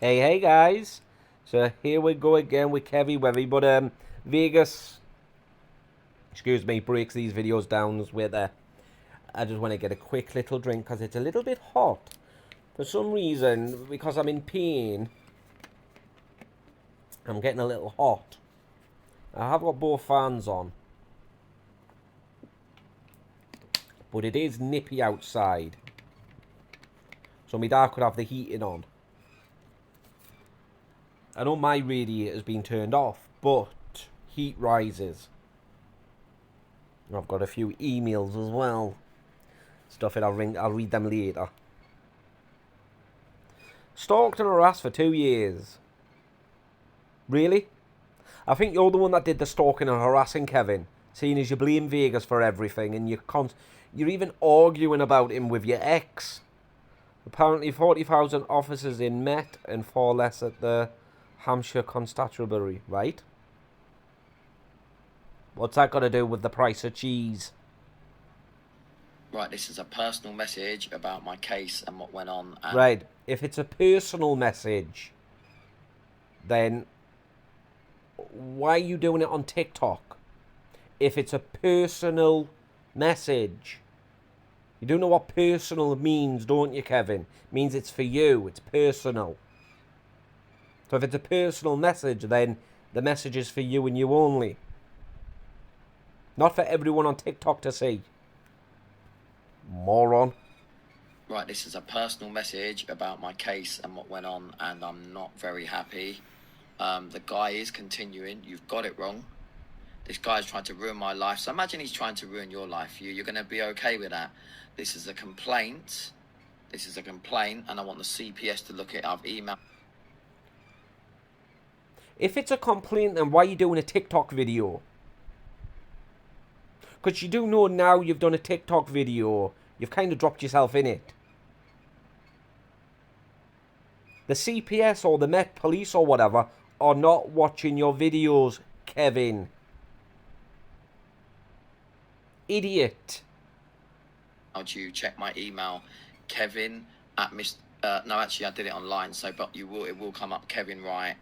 Hey guys. So here we go again with Kevy Wevy, but Vegas, excuse me, breaks these videos down with I just want to get a quick little drink because it's a little bit hot. For some reason, because I'm in pain, I'm getting a little hot. I have got both fans on, but it is nippy outside. So my dad could have the heating on. I know my radiator's been turned off, but heat rises. I've got a few emails as well. Stuff it, I'll read them later. Stalked and harassed for 2 years. Really? I think you're the one that did the stalking and harassing, Kevin. Seeing as you blame Vegas for everything and you're even arguing about him with your ex. Apparently 40,000 officers in Met and 4 less at the Hampshire Constabulary, right? What's that got to do with the price of cheese? Right, this is a personal message about my case and what went on. Right, if it's a personal message, then why are you doing it on TikTok? If it's a personal message, you do know what personal means, don't you, Kevin? It means it's for you, it's personal. So if it's a personal message, then the message is for you and you only. Not for everyone on TikTok to see. Moron. Right, this is a personal message about my case and what went on, and I'm not very happy. The guy is continuing. You've got it wrong. This guy's trying to ruin my life. So imagine he's trying to ruin your life. You're going to be okay with that. This is a complaint. And I want the CPS to look at it. I've emailed. If it's a complaint, then why are you doing a TikTok video? Because you do know now you've done a TikTok video, you've kind of dropped yourself in it. The CPS or the Met Police or whatever are not watching your videos, Kevin. Idiot. You check my email, Kevin at no, actually I did it online, but it will come up, Kevin Wright,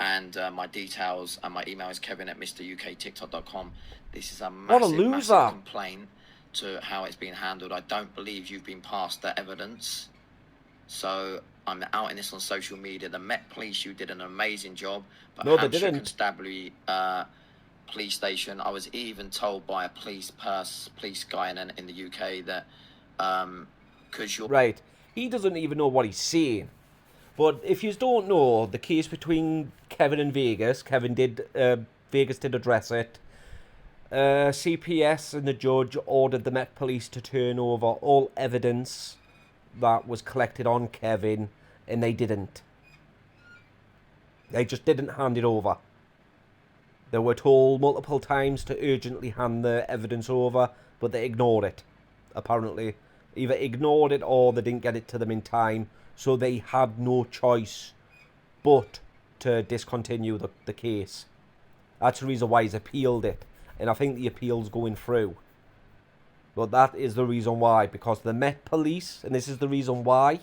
and my details and my email is Kevin at MrUKTikTok.com. This is a massive complaint to how it's been handled. I don't believe you've been passed the evidence. So I'm outing this on social media. The Met Police, you did an amazing job. But No, Hampshire they didn't. Constabulary police station, I was even told by a police guy in the UK that because you're... Right. He doesn't even know what he's saying. But if you don't know, the case between Kevin and Vegas, Vegas did address it. CPS and the judge ordered the Met Police to turn over all evidence that was collected on Kevin, and they didn't. They just didn't hand it over. They were told multiple times to urgently hand the evidence over, but they ignored it. Apparently, either ignored it or they didn't get it to them in time, so they had no choice but to discontinue the case. That's the reason why he's appealed it, and I think the appeal's going through. But that is the reason why, because the Met Police, and this is the reason why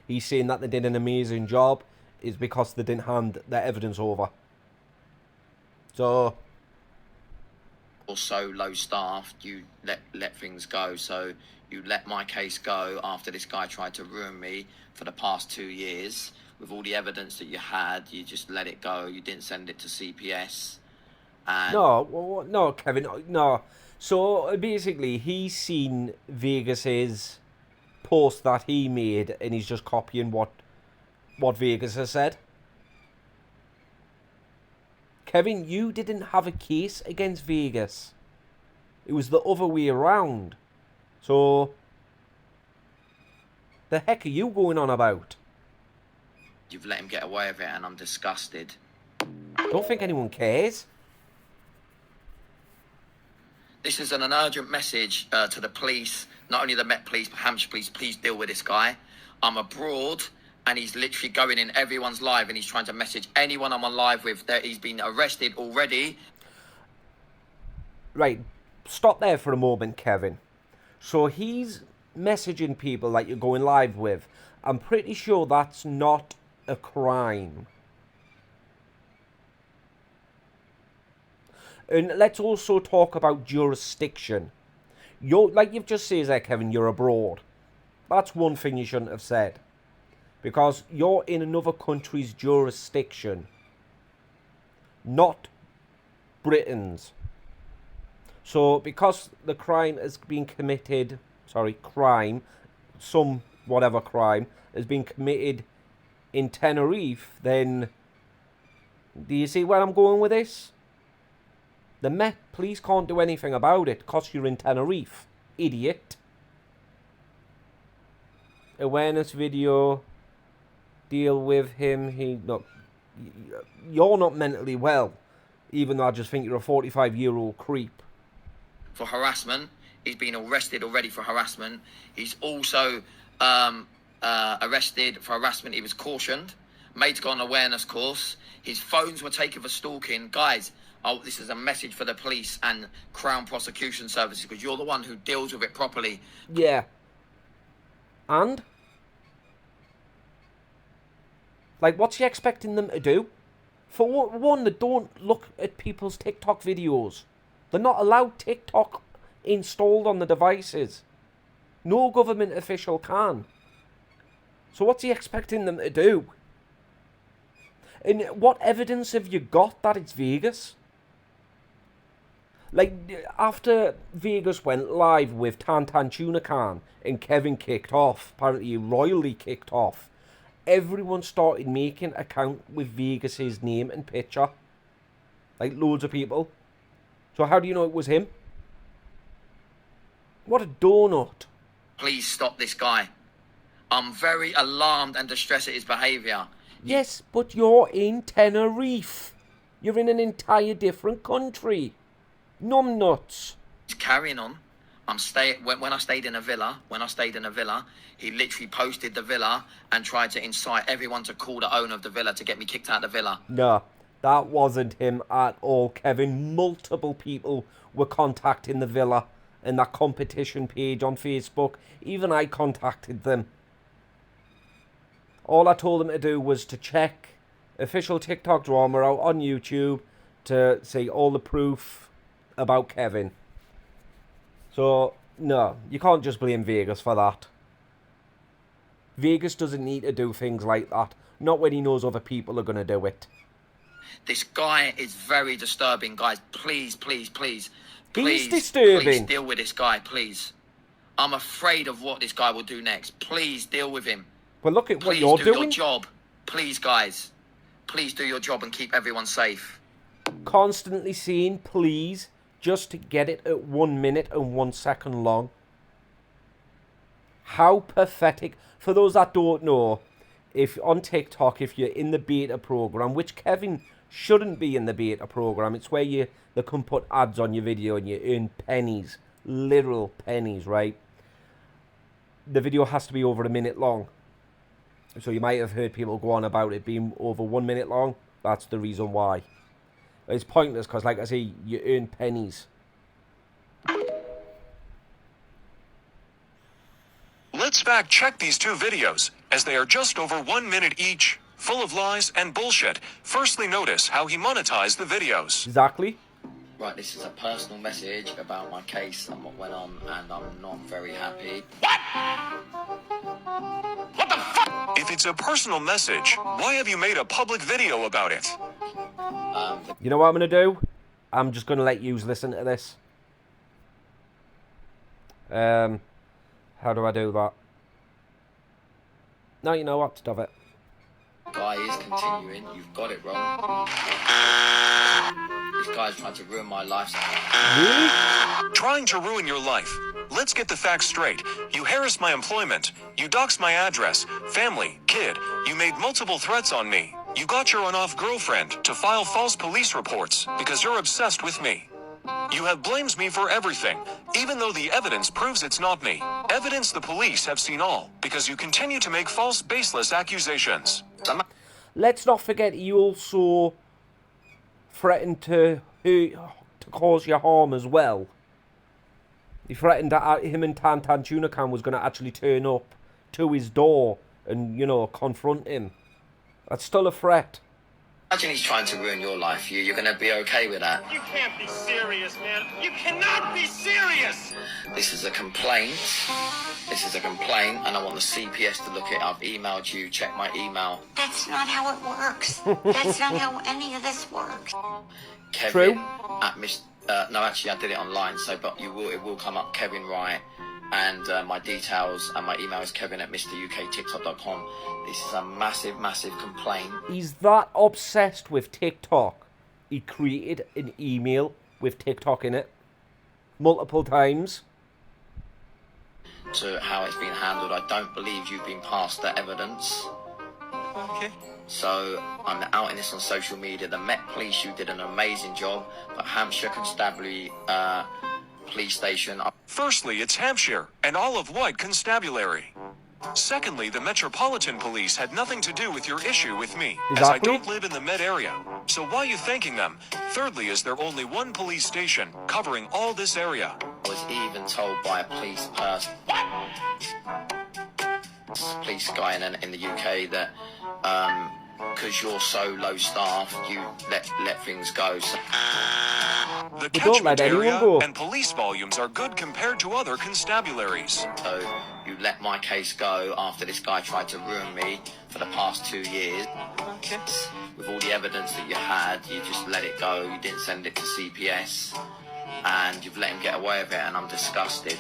he's saying that they did an amazing job, is because they didn't hand the evidence over. So, or so low staffed, you let things go. So you let my case go after this guy tried to ruin me for the past 2 years. With all the evidence that you had, you just let it go. You didn't send it to CPS. And no, Kevin, no. So basically, he's seen Vegas's post that he made, and he's just copying what Vegas has said. Kevin, you didn't have a case against Vegas. It was the other way around. So, the heck are you going on about? You've let him get away with it, and I'm disgusted. Don't think anyone cares. This is an urgent message to the police, not only the Met Police, but Hampshire Police. Please deal with this guy. I'm abroad, and he's literally going in everyone's live, and he's trying to message anyone I'm on live with that he's been arrested already. Right, stop there for a moment, Kevin. So he's messaging people that you're going live with, I'm pretty sure that's not a crime. And let's also talk about jurisdiction. Like you've just said there, Kevin, you're abroad. That's one thing you shouldn't have said. Because you're in another country's jurisdiction. Not Britain's. So, because the crime has been committed... some whatever crime has been committed in Tenerife, then... Do you see where I'm going with this? The Met Police can't do anything about it because you're in Tenerife. Idiot. Awareness video. Deal with him. Look, you're not mentally well. Even though I just think you're a 45-year-old creep. For harassment. He's been arrested already for harassment. He's also arrested for harassment. He was cautioned. Made to go on an awareness course. His phones were taken for stalking. Guys... Oh, this is a message for the police and Crown Prosecution Services, because you're the one who deals with it properly. Yeah. And? Like, what's he expecting them to do? For one, they don't look at people's TikTok videos. They're not allowed TikTok installed on the devices. No government official can. So what's he expecting them to do? And what evidence have you got that it's Vegas? Like, after Vegas went live with Tuna Can and Kevin kicked off, apparently royally kicked off, everyone started making account with Vegas's name and picture. Like, loads of people. So how do you know it was him? What a donut. Please stop this guy. I'm very alarmed and distressed at his behaviour. Yes, but you're in Tenerife. You're in an entire different country. Numbnuts. He's carrying on. When I stayed in a villa, he literally posted the villa and tried to incite everyone to call the owner of the villa to get me kicked out of the villa. No, that wasn't him at all, Kevin. Multiple people were contacting the villa and that competition page on Facebook. Even I contacted them. All I told them to do was to check official TikTok drama out on YouTube to see all the proof about Kevin. So, no, you can't just blame Vegas for that. Vegas doesn't need to do things like that. Not when he knows other people are going to do it. This guy is very disturbing, guys. Please, please, please. He's disturbing. Please deal with this guy, please. I'm afraid of what this guy will do next. Please deal with him. Well, look at what Please you're do doing. your job. Please, guys. Please do your job and keep everyone safe. Constantly saying please just to get it at 1 minute and 1 second long. How pathetic. For those that don't know, if on TikTok, if you're in the beta program, which Kevin shouldn't be in the beta program, it's where they can put ads on your video and you earn pennies, literal pennies, right? The video has to be over 1 minute long. So you might have heard people go on about it being over 1 minute long. That's the reason why. It's pointless because, like I say, you earn pennies. Let's fact check these two videos, as they are just over 1 minute each, full of lies and bullshit. Firstly, notice how he monetized the videos. Exactly. Right, this is a personal message about my case and what went on, and I'm not very happy. What the fuck? If it's a personal message, why have you made a public video about it? You know what I'm going to do? I'm just going to let you listen to this. How do I do that? No, you know what? Stop it. Guy is continuing. You've got it wrong. This guy's trying to ruin my lifestyle. Really? Trying to ruin your life. Let's get the facts straight. You harassed my employment. You doxed my address, family, kid. You made multiple threats on me. You got your on-off girlfriend to file false police reports because you're obsessed with me. You have blamed me for everything, even though the evidence proves it's not me. Evidence the police have seen all, because you continue to make false, baseless accusations. Let's not forget he also threatened to cause you harm as well. He threatened that him and Tuna Can was going to actually turn up to his door and, you know, confront him. That's still a threat. Imagine he's trying to ruin your life. You're going to be okay with that? You can't be serious, man. You cannot be serious. This is a complaint. This is a complaint, and I want the CPS to look at it. I've emailed you. Check my email. That's not how it works. That's not how any of this works. Kevin True. at Miss. No, actually, I did it online. So, but it will come up. Kevin Wright, and my details and my email is kevin@mruktiktok.com. This is a massive, massive complaint. He's that obsessed with TikTok. He created an email with TikTok in it multiple times. To how it's been handled, I don't believe you've been passed the evidence. Okay. So I'm outing this on social media. The Met Police, you did an amazing job, but Hampshire Constabulary Police Station. Firstly, it's Hampshire and Olive White Constabulary. Secondly, the Metropolitan Police had nothing to do with your issue with me, as I Exactly. don't live in the Met area. So why are you thanking them? Thirdly, is there only one police station covering all this area? I was even told by a police person, police guy in the UK, that because you're so low staffed, you let things go. So, The We don't let catchment anyone area go. and police volumes are good compared to other constabularies. you let my case go after this guy tried to ruin me for the past 2 years. Okay. With all the evidence that you had, you just let it go. You didn't send it to CPS, and you've let him get away with it, and I'm disgusted.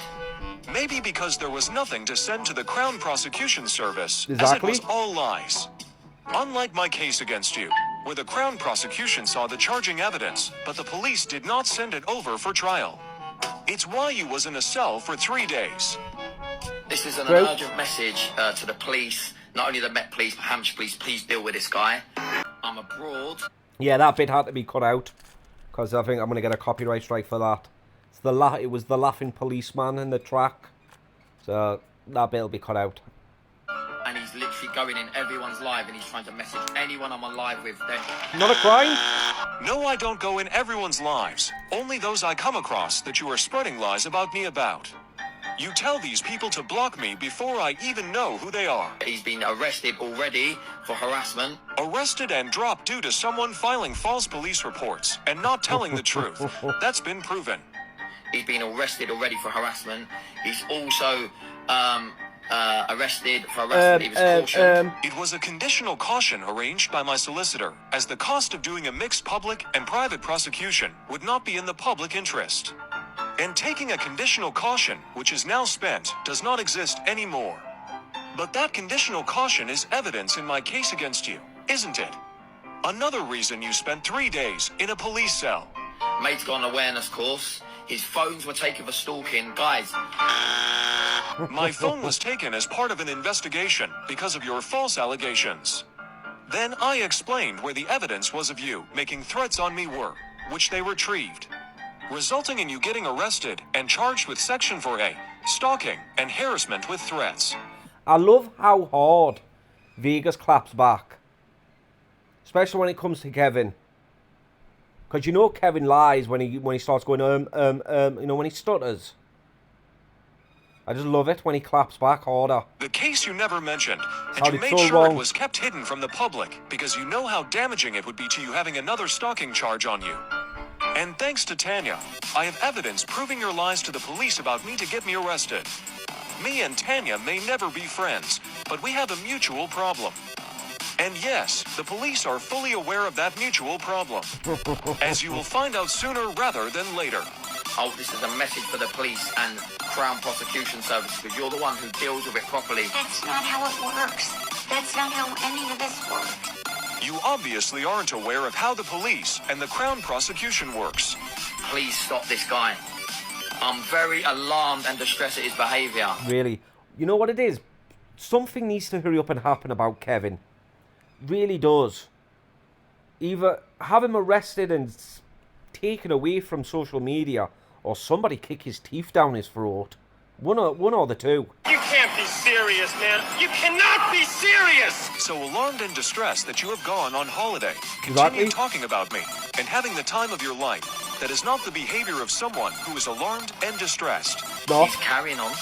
Maybe because there was nothing to send to the Crown Prosecution Service, as it Exactly. was all lies. Unlike my case against you, where the Crown Prosecution saw the charging evidence, but the police did not send it over for trial. It's why you was in a cell for 3 days. This is an True. urgent message to the police, not only the Met Police, but Hampshire Police. Please deal with this guy. I'm abroad. Yeah, that bit had to be cut out, because I think I'm going to get a copyright strike for that. It was the laughing policeman in the track, so that bit will be cut out. And he's literally going in everyone's live, and he's trying to message anyone I'm on live with. Not a crime? No, I don't go in everyone's lives. Only those I come across that you are spreading lies about me about. You tell these people to block me before I even know who they are. He's been arrested already for harassment. Arrested and dropped due to someone filing false police reports and not telling the truth. That's been proven. He's been arrested already for harassment. He's also arrested for harassment. He was cautioned. It was a conditional caution arranged by my solicitor, as the cost of doing a mixed public and private prosecution would not be in the public interest. And taking a conditional caution, which is now spent, does not exist anymore. But that conditional caution is evidence in my case against you, isn't it? Another reason you spent 3 days in a police cell. Mate's got an awareness course. His phones were taken for stalking. Guys, My phone was taken as part of an investigation because of your false allegations. Then I explained where the evidence was of you making threats on me were, which they retrieved, resulting in you getting arrested and charged with Section 4A, stalking and harassment with threats. I love how hard Vegas claps back, especially when it comes to Kevin. Because you know Kevin lies when he starts going you know, when he stutters. I just love it when he claps back harder. The case you never mentioned, and you Sounded made so sure wrong. it was kept hidden from the public because you know how damaging it would be to you having another stalking charge on you. And thanks to Tanya, I have evidence proving your lies to the police about me to get me arrested. Me and Tanya may never be friends, but we have a mutual problem. And yes, the police are fully aware of that mutual problem, as you will find out sooner rather than later. oh, this is a message for the police and Crown Prosecution Service, because you're the one who deals with it properly. That's not how it works. That's not how any of this works. You obviously aren't aware of how the police and the Crown Prosecution works. Please stop this guy. I'm very alarmed and distressed at his behaviour. Really. You know what it is? Something needs to hurry up and happen about Kevin. Really does. Either have him arrested and taken away from social media, or somebody kick his teeth down his throat. One or the two. You can't be serious, man. You cannot be serious. So alarmed and distressed that you have gone on holiday, Exactly. continue talking about me, and having the time of your life. That is not the behavior of someone who is alarmed and distressed. No. He's carrying on.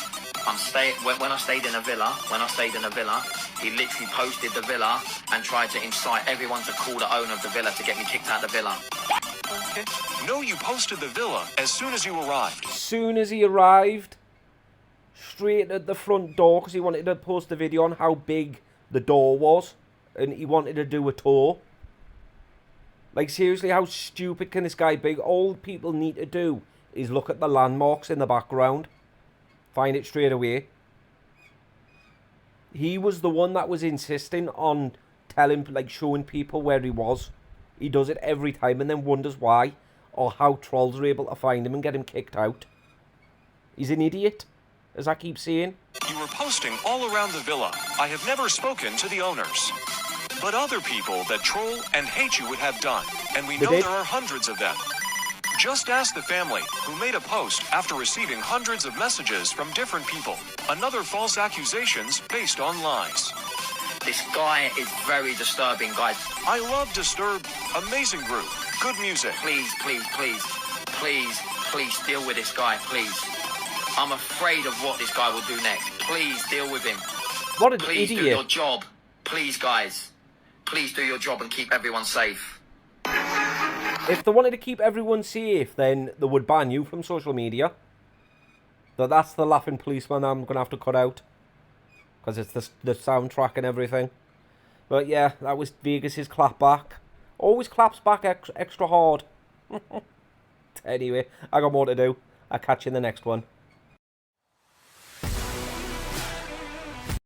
When I stayed in a villa, he literally posted the villa and tried to incite everyone to call the owner of the villa to get me kicked out of the villa. Okay. No, you posted the villa as soon as you arrived. Soon as he arrived, straight at the front door, because he wanted to post a video on how big the door was, and he wanted to do a tour. Like, seriously, how stupid can this guy be? All people need to do is look at the landmarks in the background. Find it straight away. He was the one that was insisting on showing people where he was. He does it every time and then wonders why, or how trolls are able to find him and get him kicked out. He's an idiot, as I keep saying. You were posting all around the villa. I have never spoken to the owners. But other people that troll and hate you would have done, and we know there are hundreds of them. Just ask the family, who made a post after receiving hundreds of messages from different people. Another false accusations based on lies. This guy is very disturbing, guys. I love Disturbed. Amazing group. Good music. Please deal with this guy, please. I'm afraid of what this guy will do next. Please deal with him. What an Please idiot. do your job. Please, guys. Please do your job and keep everyone safe. If they wanted to keep everyone safe, then they would ban you from social media. But that's the laughing policeman I'm going to have to cut out. Because it's the soundtrack and everything. But yeah, that was Vegas's clap back. Always claps back extra hard. Anyway, I got more to do. I'll catch you in the next one.